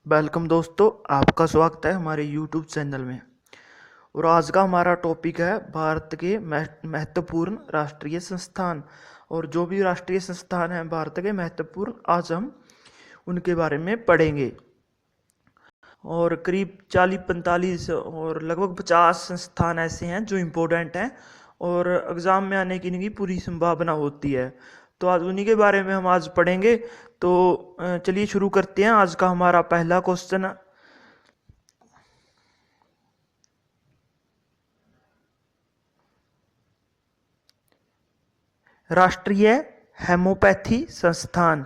Welcome दोस्तों, आपका स्वागत है हमारे YouTube चैनल में। और आज का हमारा टॉपिक है भारत के महत्वपूर्ण राष्ट्रीय संस्थान। और जो भी राष्ट्रीय संस्थान हैं भारत के महत्वपूर्ण, आज हम उनके बारे में पढ़ेंगे। और करीब 40-45 और लगभग 50 संस्थान ऐसे हैं जो इम्पोर्टेंट हैं और एग्ज़ाम में आने की इनकी पूरी संभावना होती है। तो आज उन्हीं के बारे में हम आज पढ़ेंगे। तो चलिए शुरू करते हैं। आज का हमारा पहला क्वेश्चन, राष्ट्रीय हेमोपैथी संस्थान।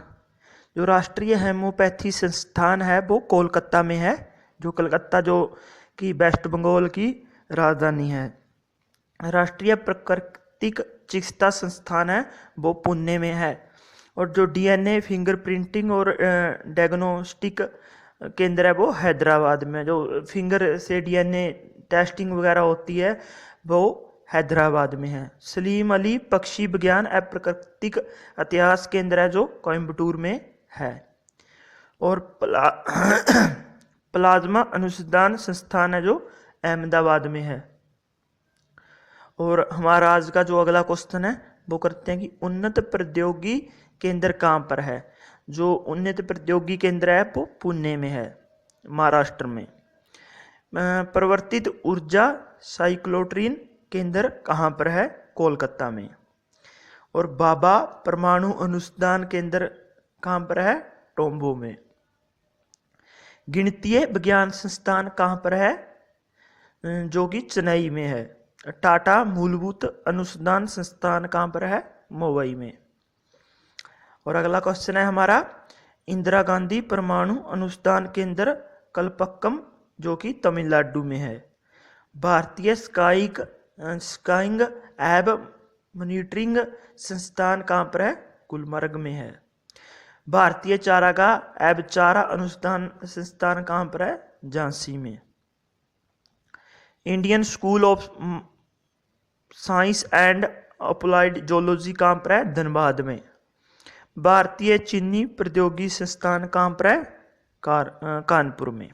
जो राष्ट्रीय हेमोपैथी संस्थान है वो कोलकाता में है, जो कलकत्ता जो कि वेस्ट बंगाल की राजधानी है। राष्ट्रीय प्राकृतिक चिकित्सा संस्थान है वो पुणे में है। और जो डीएनए फिंगरप्रिंटिंग और डायग्नोस्टिक केंद्र है वो हैदराबाद में। जो फिंगर से डीएनए टेस्टिंग वगैरह होती है वो हैदराबाद में है। सलीम अली पक्षी विज्ञान एवं प्राकृतिक इतिहास केंद्र है जो कोयम्बटूर में है। और प्लाज्मा अनुसंधान संस्थान है जो अहमदाबाद में है। और हमारा आज का जो अगला क्वेश्चन है वो करते हैं कि उन्नत प्रौद्योगिकी केंद्र कहाँ पर है। जो उन्नत प्रौद्योगिकी केंद्र है वो पुणे में है, महाराष्ट्र में। परिवर्तित ऊर्जा साइक्लोट्रिन केंद्र कहाँ पर है, कोलकाता में। और बाबा परमाणु अनुसंधान केंद्र कहाँ पर है, टोम्बो में। गणितीय विज्ञान संस्थान कहाँ पर है, जो कि चेन्नई में है। टाटा मूलभूत अनुसंधान संस्थान कहाँ पर है, मुंबई में। और अगला क्वेश्चन है हमारा, इंदिरा गांधी परमाणु अनुसंधान केंद्र कलपक्कम जो कि तमिलनाडु में है। भारतीय स्काइंग एवं मॉनिटरिंग संस्थान कहाँ पर है, गुलमर्ग में है। भारतीय चारागाह एवं चारा अनुसंधान संस्थान कहाँ पर है, झांसी में। Indian school of science and applied zoology कहाँ पर है, धनबाद में। भारतीय चीनी प्रौद्योगिकी संस्थान कहाँ पर है, कानपुर में।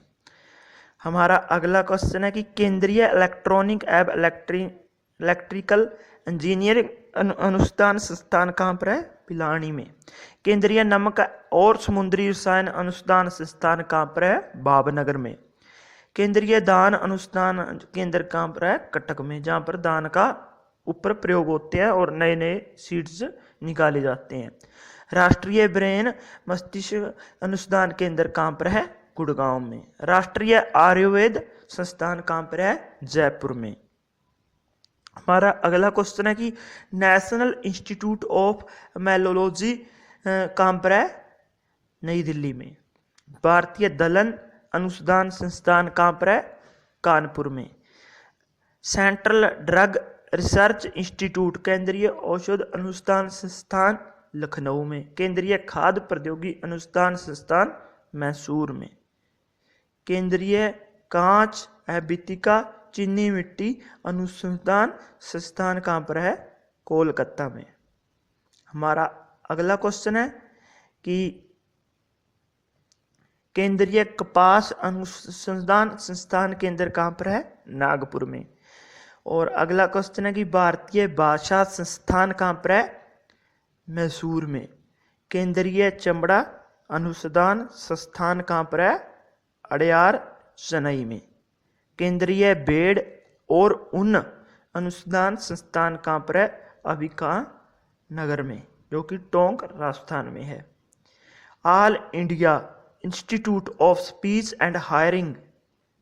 हमारा अगला क्वेश्चन है कि केंद्रीय इलेक्ट्रॉनिक एवं इलेक्ट्रिकल इंजीनियरिंग अनुसंधान संस्थान कहाँ पर है, पिलानी में। केंद्रीय नमक और समुद्री रसायन अनुसंधान संस्थान कहाँ पर है, भावनगर में। केंद्रीय दान अनुसंधान केंद्र कहाँ पर है, कटक में, जहाँ पर दान का ऊपर प्रयोग होते हैं और नए नए सीड्स निकाले जाते हैं। राष्ट्रीय ब्रेन मस्तिष्क अनुसंधान केंद्र कहाँ पर है, गुड़गांव में। राष्ट्रीय आयुर्वेद संस्थान कहाँ पर है, जयपुर में। हमारा अगला क्वेश्चन है कि नेशनल इंस्टीट्यूट ऑफ मेलोलॉजी कहाँ पर है, नई दिल्ली में। भारतीय दलहन अनुसंधान संस्थान कहाँ पर है, कानपुर में। सेंट्रल ड्रग रिसर्च इंस्टीट्यूट केंद्रीय औषध अनुसंधान संस्थान लखनऊ में। केंद्रीय खाद्य प्रौद्योगिकी अनुसंधान संस्थान मैसूर में। केंद्रीय कांच अभितिका चीनी मिट्टी अनुसंधान संस्थान कहाँ पर है, कोलकाता में। हमारा अगला क्वेश्चन है कि केंद्रीय कपास अनुसंधान संस्थान केंद्र कहाँ पर है, नागपुर में। और अगला क्वेश्चन है कि भारतीय भाषा संस्थान कहाँ पर है, मैसूर में। केंद्रीय चमड़ा अनुसंधान संस्थान कहाँ पर है, अड़यार, चेन्नई में। केंद्रीय भेड़ और ऊन अनुसंधान संस्थान कहाँ पर है, अबिका नगर में, जो कि टोंक राजस्थान में है। All India institute of speech and hiring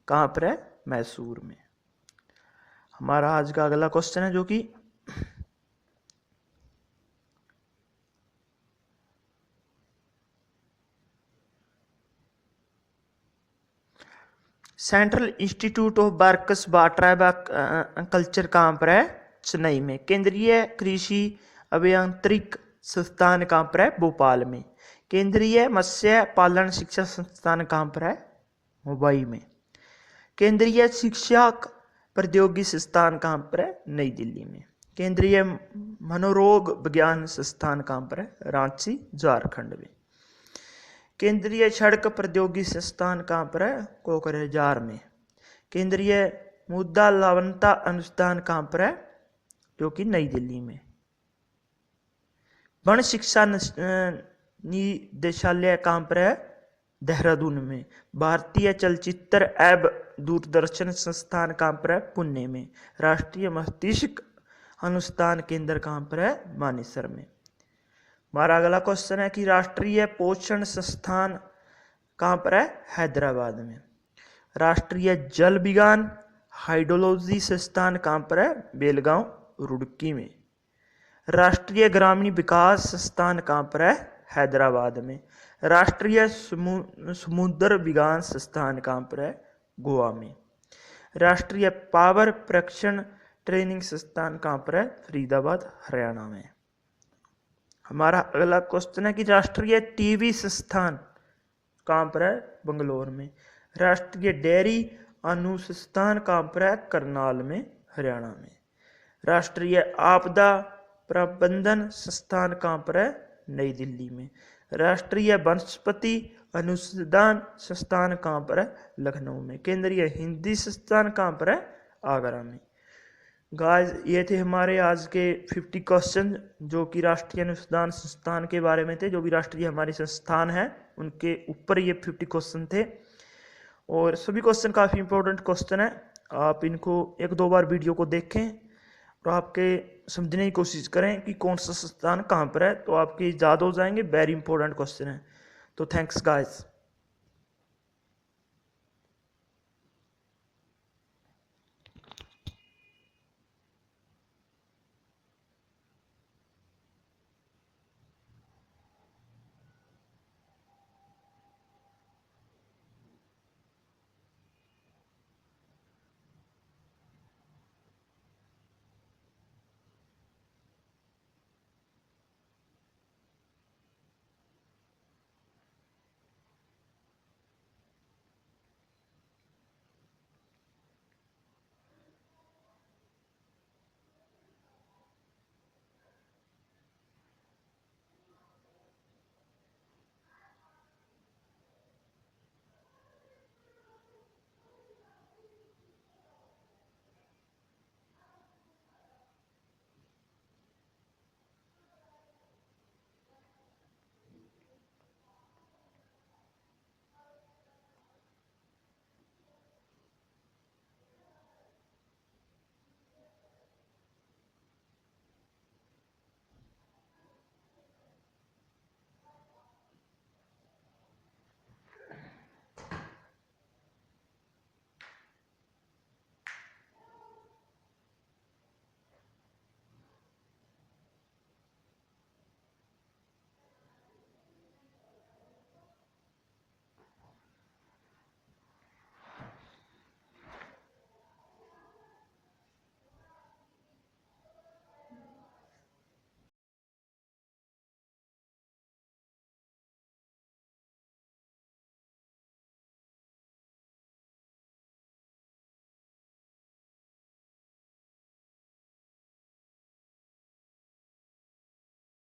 कहाँ पर है, मैसूर में। हमारा आज का अगला क्वेश्चन है जो कि central institute of brackish water culture कहाँ पर है, चेन्नई में। केंद्रीय कृषि अभियांत्रिक संस्थान कहाँ पर है, भोपाल में। केंद्रीय मत्स्य पालन शिक्षा संस्थान कहाँ पर है, मुंबई में। केंद्रीय शिक्षा प्रौद्योगिकी संस्थान कहाँ पर है, नई दिल्ली में। केंद्रीय मनोरोग विज्ञान संस्थान कहाँ पर है, रांची, झारखंड में। केंद्रीय सड़क प्रौद्योगिकी संस्थान कहाँ पर है? कोकराझार में। केंद्रीय मुद्रा लवणता अनुसंधान कहाँ पर है? जो कि नई दिल्ली में। वन शिक्षा निदेशालय कहाँ पर है? देहरादून में। भारतीय चलचित्र एवं दूरदर्शन संस्थान कहाँ पर है? पुणे में। राष्ट्रीय मस्तिष्क अनुसंधान केंद्र कहाँ पर है? मानेसर में। हमारा अगला क्वेश्चन है कि राष्ट्रीय पोषण संस्थान कहाँ पर है? हैदराबाद में। राष्ट्रीय जल विज्ञान हाइड्रोलॉजी संस्थान कहाँ पर है? बेलगांव, रुड़की में। राष्ट्रीय ग्रामीण विकास संस्थान कहाँ पर है? हैदराबाद में। राष्ट्रीय समुद्र विज्ञान संस्थान कहाँ पर है? गोवा में। राष्ट्रीय पावर प्रशिक्षण ट्रेनिंग संस्थान कहाँ पर है? फरीदाबाद, हरियाणा में। हमारा अगला क्वेश्चन है कि राष्ट्रीय टीबी संस्थान कहाँ पर है? बंगलोर में। राष्ट्रीय डेयरी अनुसंधान कहाँ पर है? करनाल में, हरियाणा में। राष्ट्रीय आपदा प्रबंधन संस्थान कहाँ पर है? नई दिल्ली में। राष्ट्रीय वनस्पति अनुसंधान संस्थान कहाँ पर है? लखनऊ में। केंद्रीय हिंदी संस्थान कहाँ पर है? आगरा में। गाइस, ये थे हमारे आज के 50 क्वेश्चन जो कि राष्ट्रीय अनुसंधान संस्थान के बारे में थे। जो भी राष्ट्रीय हमारे संस्थान हैं उनके ऊपर ये 50 क्वेश्चन थे और सभी क्वेश्चन काफ़ी इंपॉर्टेंट क्वेश्चन है। आप इनको 1-2 बार वीडियो को देखें और आपके समझने की कोशिश करें कि कौन सा संस्थान कहाँ पर है, तो आपके याद हो जाएंगे। वेरी इंपॉर्टेंट क्वेश्चन है। तो थैंक्स गाइस।